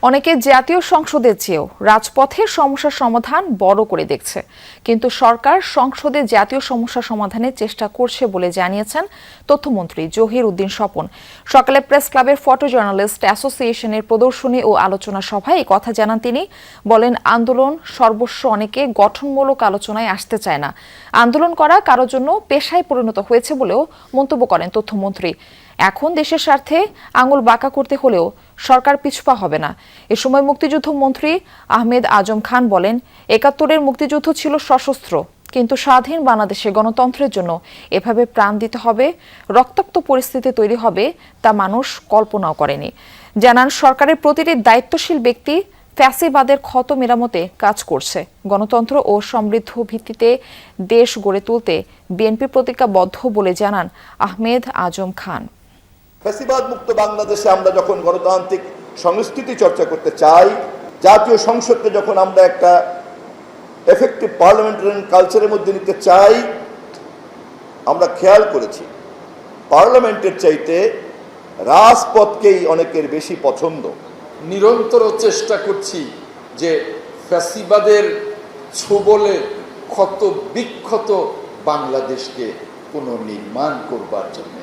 অনেকে জাতীয় সংসদের চেয়েও রাজপথের সমস্যার সমাধান বড় করে দেখছে, কিন্তু সরকার সংসদে জাতীয় সমস্যা সমাধানের চেষ্টা করছে বলে জানিয়েছেন তথ্যমন্ত্রী জহির উদ্দিন স্বপন। সকালে প্রেস ক্লাবের ফটো জার্নালিস্ট অ্যাসোসিয়েশনের প্রদর্শনী ও আলোচনা সভায় এই কথা জানান তিনি। বলেন, আন্দোলন সর্বস্ব অনেকে গঠনমূলক আলোচনায় আসতে চায় না। আন্দোলন করা কারোর জন্য পেশায় পরিণত হয়েছে বলেও মন্তব্য করেন তথ্যমন্ত্রী। এখন দেশের স্বার্থে আঙুল বাঁকা করতে হলেও সরকার পিছপা হবে না। এ সময় মুক্তিযুদ্ধ মন্ত্রী আহমেদ আজম খান বলেন, ৭১-এর মুক্তিযুদ্ধ ছিল সশস্ত্র, কিন্তু স্বাধীন বাংলাদেশে গণতন্ত্রের জন্য এভাবে প্রাণ দিতে হবে, রক্তাক্ত পরিস্থিতি তৈরি হবে, তা মানুষ কল্পনাও করেনি। জানান, সরকারের প্রতিটি দায়িত্বশীল ব্যক্তি ফ্যাসিবাদের ক্ষত মেরামতে কাজ করছে। গণতন্ত্র ও সমৃদ্ধ ভিত্তিতে দেশ গড়ে তুলতে বিএনপি প্রতিজ্ঞাবদ্ধ বলে জানান আহমেদ আজম খান। ফ্যাসিবাদ মুক্ত বাংলাদেশে আমরা যখন গণতান্ত্রিক সংস্কৃতি চর্চা করতে চাই, জাতীয় সংসদকে যখন আমরা একটা এফেক্টিভ পার্লামেন্টারিয়ান কালচারের মধ্যে নিতে চাই, আমরা খেয়াল করেছি পার্লামেন্টের চাইতে রাজপথকেই অনেকের বেশি পছন্দ। নিরন্তর চেষ্টা করছি যে ফ্যাসিবাদের ছোবলে ক্ষত বিক্ষত বাংলাদেশকে পুনর্নির্মাণ করবার জন্য।